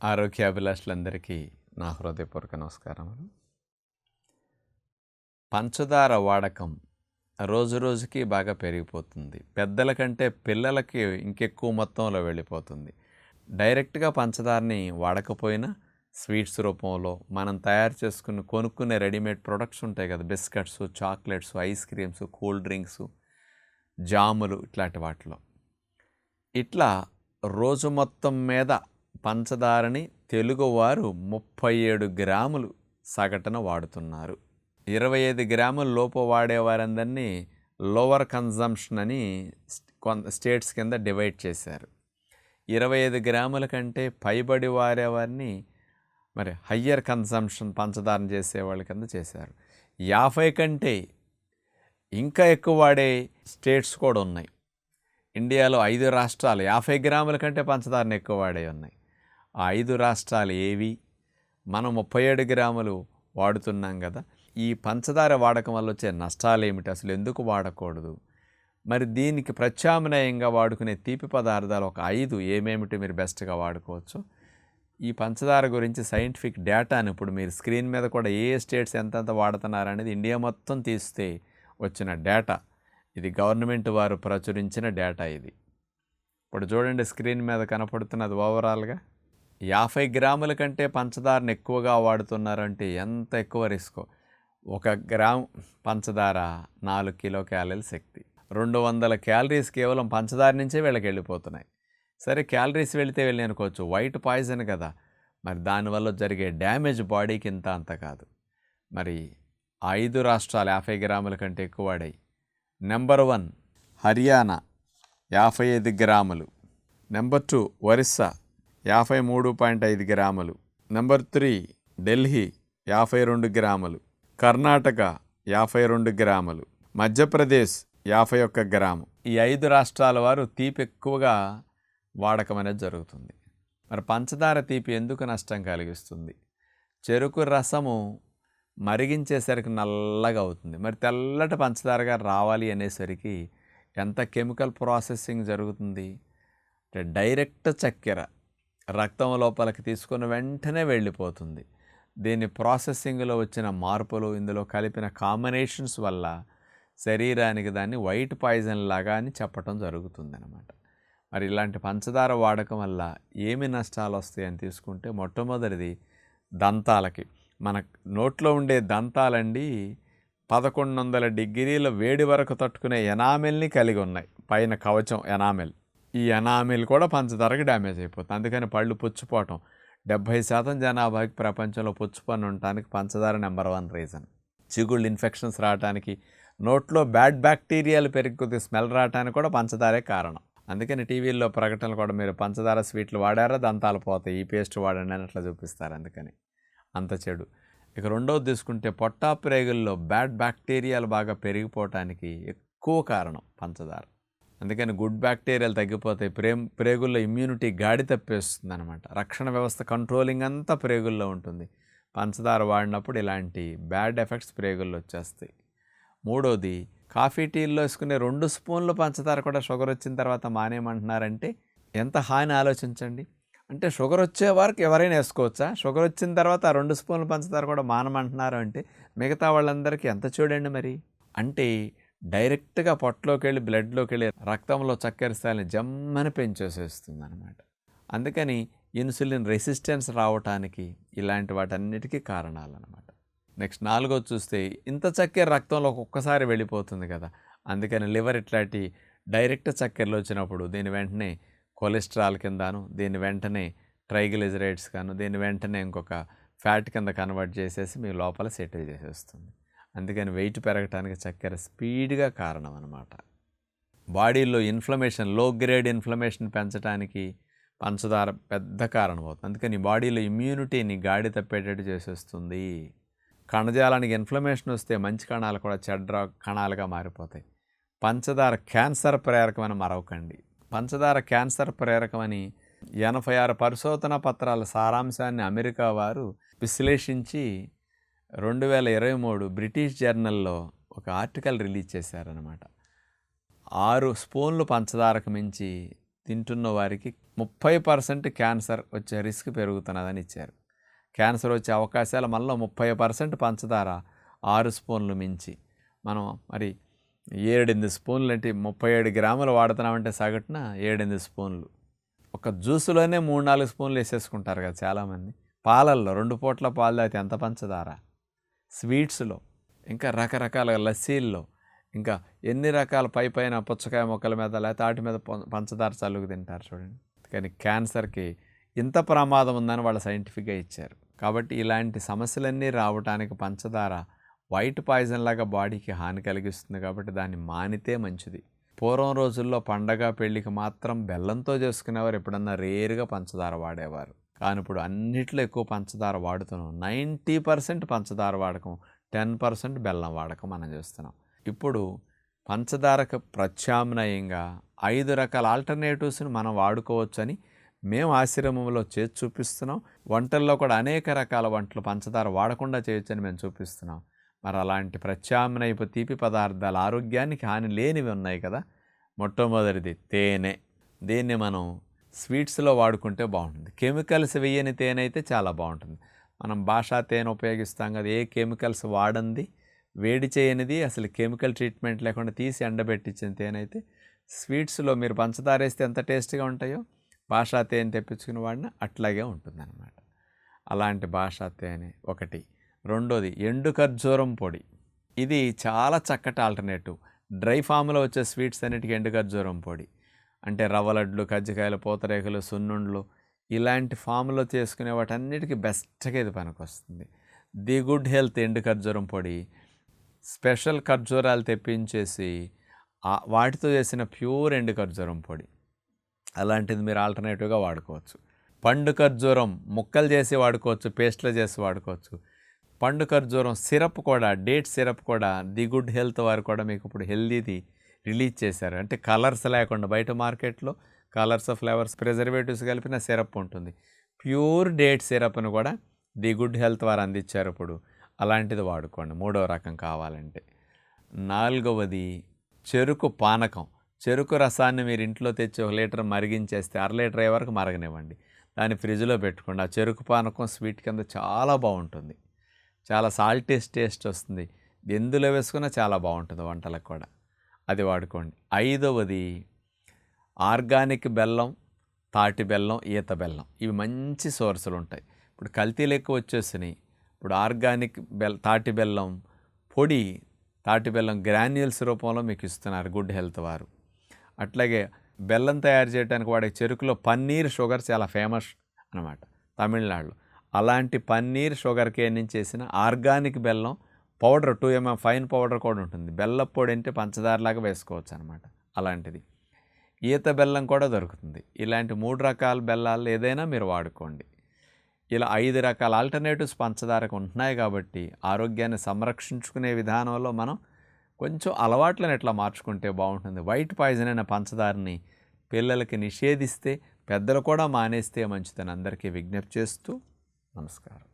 ఆరోగ్యాభిలాషులందరికీ నా హృదయపూర్వక నమస్కారములు. పంచదార వాడకం రోజు రోజుకి బాగా పెరిగిపోతుంది. పెద్దల కంటే పిల్లలకి ఇంకెక్కువ మొత్తంలో వెళ్ళిపోతుంది. డైరెక్ట్గా పంచదారని వాడకపోయినా స్వీట్స్ రూపంలో మనం తయారు చేసుకుని కొనుక్కునే రెడీమేడ్ ప్రొడక్ట్స్ ఉంటాయి కదా, biscuits, chocolates, ice creams, cool drinks, జాములు, ఇట్లాంటి వాటిలో ఇట్లా రోజు మొత్తం మీద పంచదారని తెలుగువారు 37 గ్రాములు సగటున వాడుతున్నారు. 25 గ్రాముల లోపు వాడేవారందరినీ లోవర్ కన్జంప్షన్ అని స్టేట్స్ కింద డివైడ్ చేశారు. 25 గ్రాముల కంటే పైబడి వారేవారిని మరి హయ్యర్ కన్జంప్షన్ పంచదారని చేసేవాళ్ళ కింద చేశారు. 50 కంటే ఇంకా ఎక్కువ వాడే స్టేట్స్ కూడా ఉన్నాయి. ఇండియాలో 5 రాష్ట్రాలు 50 గ్రాముల కంటే పంచదారని ఎక్కువ వాడే ఉన్నాయి. ఆ 5 రాష్ట్రాలు ఏవి? మనం 37 గ్రాములు వాడుతున్నాం కదా. ఈ పంచదార వాడకం వల్ల వచ్చే నష్టాలు ఏమిటి, అసలు ఎందుకు వాడకూడదు, మరి దీనికి ప్రత్యామ్నాయంగా వాడుకునే తీపి పదార్థాలు ఒక 5 ఏమేమిటి మీరు బెస్ట్గా వాడుకోవచ్చు. ఈ పంచదార గురించి సైంటిఫిక్ డేటాను ఇప్పుడు మీరు స్క్రీన్ మీద కూడా ఏ స్టేట్స్ ఎంతెంత వాడుతున్నారు అనేది ఇండియా మొత్తం తీస్తే వచ్చిన డేటా. ఇది గవర్నమెంట్ వారు ప్రచురించిన డేటా. ఇది ఇప్పుడు చూడండి, స్క్రీన్ మీద కనపడుతున్నది. ఓవరాల్గా 50 గ్రాముల కంటే పంచదారను ఎక్కువగా వాడుతున్నారంటే ఎంత ఎక్కువ రిస్క్. 1 గ్రామ్ పంచదార 4 కిలో క్యాలరీల శక్తి. 200 క్యాలరీస్ కేవలం పంచదార నుంచే వీళ్ళకి వెళ్ళిపోతున్నాయి. సరే, క్యాలరీస్ వెళితే వెళ్ళి అనుకోవచ్చు, వైట్ పాయిజన్ కదా, మరి దానివల్ల జరిగే డ్యామేజ్ బాడీకి ఇంత అంత కాదు. మరి 5 రాష్ట్రాలు 50 గ్రాముల కంటే ఎక్కువ వాడాయి. నెంబర్ 1 హర్యానా 55 గ్రాములు. నెంబర్ 2 ఒరిస్సా 53.5 గ్రాములు. నెంబర్ 3 ఢిల్లీ 52 గ్రాములు. కర్ణాటక 52 గ్రాములు. మధ్యప్రదేశ్ 51 గ్రాము. ఈ 5 రాష్ట్రాల వారు తీపి ఎక్కువగా వాడకం అనేది జరుగుతుంది. మరి పంచదార తీపి ఎందుకు నష్టం కలిగిస్తుంది? చెరుకు రసము మరిగించేసరికి నల్లగా అవుతుంది. మరి తెల్లటి పంచదారగా రావాలి అనేసరికి ఎంత కెమికల్ ప్రాసెసింగ్ జరుగుతుంది అంటే డైరెక్ట్ చక్కెర రక్తం లోపలికి తీసుకుని వెంటనే వెళ్ళిపోతుంది. దీని ప్రాసెసింగ్లో వచ్చిన మార్పులు, ఇందులో కలిపిన కాంబినేషన్స్ వల్ల శరీరానికి దాన్ని వైట్ పాయిజన్ లాగా అని చెప్పటం జరుగుతుందన్నమాట. మరి ఇలాంటి పంచదార వాడకం వల్ల ఏమి నష్టాలు వస్తాయని తీసుకుంటే, మొట్టమొదటిది దంతాలకి. మన నోట్లో ఉండే దంతాలండి 1100 డిగ్రీల వేడి వరకు తట్టుకునే ఎనామిల్ని కలిగి ఉన్నాయి. పైన కవచం ఎనామిల్. ఈ ఎనామిల్ కూడా పంచదారకి డ్యామేజ్ అయిపోతుంది. అందుకని పళ్ళు పుచ్చిపోవటం. 70% జనాభాకి ప్రపంచంలో పుచ్చిపన్ను ఉండటానికి పంచదార నెంబర్ 1 రీజన్. చిగుళ్ళు ఇన్ఫెక్షన్స్ రావడానికి, నోట్లో బ్యాడ్ బ్యాక్టీరియాలు పెరిగి స్మెల్ రావడానికి కూడా పంచదారే కారణం. అందుకని టీవీల్లో ప్రకటనలు కూడా మీరు పంచదార స్వీట్లు వాడారా దంతాలు పోతాయి, ఈ పేస్ట్ వాడండి అని అట్లా చూపిస్తారు. అందుకని అంత చెడు. ఇక రెండవది తీసుకుంటే పొట్టా ప్రేగుల్లో బ్యాడ్ బ్యాక్టీరియాలు బాగా పెరిగిపోవటానికి ఎక్కువ కారణం పంచదార. అందుకని గుడ్ బ్యాక్టీరియాలు తగ్గిపోతాయి. ప్రేగుల్లో ఇమ్యూనిటీ గాడి తప్పేస్తుంది అనమాట. రక్షణ వ్యవస్థ కంట్రోలింగ్ అంతా ప్రేగుల్లో ఉంటుంది. పంచదార వాడినప్పుడు ఇలాంటి బ్యాడ్ ఎఫెక్ట్స్ ప్రేగుల్లో వచ్చేస్తాయి. మూడోది, కాఫీ టీల్లో వేసుకునే 2 స్పూన్లు పంచదార కూడా షుగర్ వచ్చిన తర్వాత మానేయమంటున్నారంటే ఎంత హాని ఆలోచించండి. అంటే షుగర్ వచ్చే వరకు ఎవరైనా వేసుకోవచ్చా? షుగర్ వచ్చిన తర్వాత ఆ 2 స్పూన్లు పంచదార కూడా మానమంటున్నారు అంటే మిగతా వాళ్ళందరికీ ఎంత చూడండి మరి. అంటే డైరెక్ట్గా పొట్టలోకి వెళ్ళి బ్లడ్లోకి వెళ్ళి రక్తంలో చక్కెర స్థాయిని జమ్మని పెంచేసేస్తుంది అనమాట. అందుకని ఇన్సులిన్ రెసిస్టెన్స్ రావటానికి ఇలాంటి వాటన్నిటికీ కారణాలన్నమాట. నెక్స్ట్ 4వది చూస్తే, ఇంత చక్కెర రక్తంలో ఒక్కొక్కసారి వెళ్ళిపోతుంది కదా. అందుకని లివర్ ఇట్లాంటి డైరెక్ట్ చక్కెరలు వచ్చినప్పుడు దీని వెంటనే కొలెస్ట్రాల్ కిందను, దీని వెంటనే ట్రైగ్లిజరైడ్స్ గాను, దీని వెంటనే ఇంకొక ఫ్యాట్ కింద కన్వర్ట్ చేసేసి మీ లోపల సెటిల్ చేసేస్తుంది. అందుకని వెయిట్ పెరగటానికి చక్కెర స్పీడ్గా కారణం అన్నమాట. బాడీలో ఇన్ఫ్లమేషన్, లో గ్రేడ్ ఇన్ఫ్లమేషన్ పెంచడానికి పంచదార పెద్ద కారణం అవుతుంది. అందుకని బాడీలో ఇమ్యూనిటీని గాడి తప్పేటట్టు చేసేస్తుంది. కణజాలానికి ఇన్ఫ్లమేషన్ వస్తే మంచి కణాలు కూడా చెడ్డ కణాలుగా మారిపోతాయి. పంచదార క్యాన్సర్ ప్రేరకమని మరవకండి. పంచదార క్యాన్సర్ ప్రేరకమని 86 పరిశోధన పత్రాల సారాంశాన్ని అమెరికా వారు విశ్లేషించి 2023 బ్రిటిష్ జర్నల్లో ఒక ఆర్టికల్ రిలీజ్ చేశారనమాట. 6 స్పూన్లు పంచదారకు మించి తింటున్న వారికి 30% క్యాన్సర్ వచ్చే రిస్క్ పెరుగుతున్నదని ఇచ్చారు. క్యాన్సర్ వచ్చే అవకాశాలు మనలో 30% పంచదార 6 స్పూన్లు మించి. మనం మరి 7-8 స్పూన్లు అంటే 37 గ్రాములు వాడుతున్నామంటే సగటున 7-8 స్పూన్లు. ఒక జ్యూసులోనే 3-4 స్పూన్లు వేసేసుకుంటారు కదా చాలామంది. పాలల్లో 2 పూట్ల పాలు తాగితే ఎంత పంచదార. స్వీట్స్లో, ఇంకా రకరకాల లస్సీల్లో, ఇంకా ఎన్ని రకాల పైన పుచ్చకాయ మొక్కల మీద లేకపోతే వాటి మీద పంచదార చల్లుకు తింటారు చూడండి. కానీ క్యాన్సర్కి ఇంత ప్రమాదం ఉందని వాళ్ళు సైంటిఫిక్గా ఇచ్చారు. కాబట్టి ఇలాంటి సమస్యలన్నీ రావడానికి పంచదార వైట్ పాయిజన్ లాగా బాడీకి హాని కలిగిస్తుంది. కాబట్టి దాన్ని మానితే మంచిది. పూర్వం రోజుల్లో పండగ పెళ్ళికి మాత్రం బెల్లంతో చేసుకునేవారు, ఎప్పుడన్నా రేరుగా పంచదార వాడేవారు. కానీ ఇప్పుడు అన్నిట్లో ఎక్కువ పంచదార వాడుతున్నాం. 90% పంచదార వాడకం, 10% బెల్లం వాడకం మనం చేస్తున్నాం. ఇప్పుడు పంచదారకు ప్రత్యామ్నాయంగా 5 రకాల ఆల్టర్నేటివ్స్ని మనం వాడుకోవచ్చని మేము ఆశ్రమంలో చేసి చూపిస్తున్నాం. వంటల్లో కూడా అనేక రకాల వంటలు పంచదార వాడకుండా చేయొచ్చని మేము చూపిస్తున్నాం. మరి అలాంటి ప్రత్యామ్నాయపు తీపి పదార్థాలు ఆరోగ్యానికి హాని లేనివి ఉన్నాయి కదా. మొట్టమొదటిది తేనె. దీన్ని మనం స్వీట్స్లో వాడుకుంటే బాగుంటుంది. కెమికల్స్ వేయని తేనె అయితే చాలా బాగుంటుంది. మనం భాషా తేనె ఉపయోగిస్తాం కదా, ఏ కెమికల్స్ వాడంది, వేడి చేయనిది, అసలు కెమికల్ ట్రీట్మెంట్ లేకుండా తీసి ఎండబెట్టించిన తేనె అయితే స్వీట్స్లో మీరు పంచదార వేస్తే ఎంత టేస్ట్గా ఉంటాయో భాషా తేనె తెప్పించుకుని వాడిన అట్లాగే ఉంటుందన్నమాట. అలాంటి భాషా తేనె ఒకటి. రెండోది ఎండు ఖర్జూరం పొడి. ఇది చాలా చక్కటి ఆల్టర్నేటివ్. డ్రై ఫామ్లో వచ్చే స్వీట్స్ అన్నిటికీ ఎండు ఖర్జూరం పొడి అంటే రవ్వ లడ్లు, కజ్జికాయలు, పూతరేకులు, సున్నుండ్లు ఇలాంటి ఫామ్లో చేసుకునే వాటన్నిటికీ బెస్ట్గా ఇది పనికొస్తుంది. ది గుడ్ హెల్త్ ఎండు ఖర్జూరం పొడి స్పెషల్ ఖర్జూరాలు తెప్పించేసి వాటితో చేసిన ప్యూర్ ఎండు ఖర్జూరం పొడి అలాంటిది మీరు ఆల్టర్నేటివ్గా వాడుకోవచ్చు. పండు ఖర్జూరం ముక్కలు చేసి వాడుకోవచ్చు, పేస్ట్లో చేసి వాడుకోవచ్చు. పండు ఖర్జూరం సిరప్ కూడా, డేట్ సిరప్ కూడా ది గుడ్ హెల్త్ వారు కూడా మీకు ఇప్పుడు హెల్దీది రిలీజ్ చేశారు. అంటే కలర్స్ లేకుండా బయట మార్కెట్లో కలర్స్, ఫ్లేవర్స్, ప్రిజర్వేటివ్స్ కలిపిన సిరప్ ఉంటుంది. ప్యూర్ డేట్ సిరప్ను కూడా ది గుడ్ హెల్త్ వారు అందించారు ఇప్పుడు. అలాంటిది వాడుకోండి మూడవ రకం కావాలంటే. నాలుగవది చెరుకు పానకం. చెరుకు రసాన్ని మీరు ఇంట్లో తెచ్చి 1 లీటర్ మరిగించేస్తే 1/2 లీటర్ అయ్యే వరకు మరగనివ్వండి. దాన్ని ఫ్రిడ్జ్లో పెట్టుకోండి. ఆ చెరుకు పానకం స్వీట్ కింద చాలా బాగుంటుంది. చాలా సాల్టీ టేస్ట్ వస్తుంది. ఎందులో వేసుకున్నా చాలా బాగుంటుంది వంటలకు కూడా. అది వాడుకోండి. ఐదవది ఆర్గానిక్ బెల్లం, తాటి బెల్లం, ఈత బెల్లం. ఇవి మంచి సోర్సులు ఉంటాయి. ఇప్పుడు కల్తీలు ఎక్కువ వచ్చేసినాయి. ఇప్పుడు ఆర్గానిక్ తాటి బెల్లం పొడి, తాటి బెల్లం గ్రాన్యూల్స్ రూపంలో మీకు ఇస్తున్నారు గుడ్ హెల్త్ వారు. అట్లాగే బెల్లం తయారు చేయడానికి వాడే చెరుకులో పన్నీర్ షుగర్ చాలా ఫేమస్ అన్నమాట తమిళనాడులో. అలాంటి పన్నీర్ షుగర్ కేన్ నుంచి చేసిన ఆర్గానిక్ బెల్లం పౌడర్ 2 ml ఫైన్ పౌడర్ కూడా ఉంటుంది. బెల్లం పొడి అంటే పంచదారలాగా వేసుకోవచ్చు అనమాట. అలాంటిది ఈత బెల్లం కూడా దొరుకుతుంది. ఇలాంటి 3 రకాల బెల్లాలు ఏదైనా మీరు వాడుకోండి. ఇలా 5 రకాల ఆల్టర్నేటివ్స్ పంచదారకు ఉంటున్నాయి. కాబట్టి ఆరోగ్యాన్ని సంరక్షించుకునే విధానంలో మనం కొంచెం అలవాట్లను ఎట్లా మార్చుకుంటే బాగుంటుంది. వైట్ పాయిజన్ అయిన పంచదారని పిల్లలకి నిషేధిస్తే, పెద్దలు కూడా మానేస్తే మంచిదని అందరికీ విజ్ఞప్తి చేస్తూ నమస్కారం.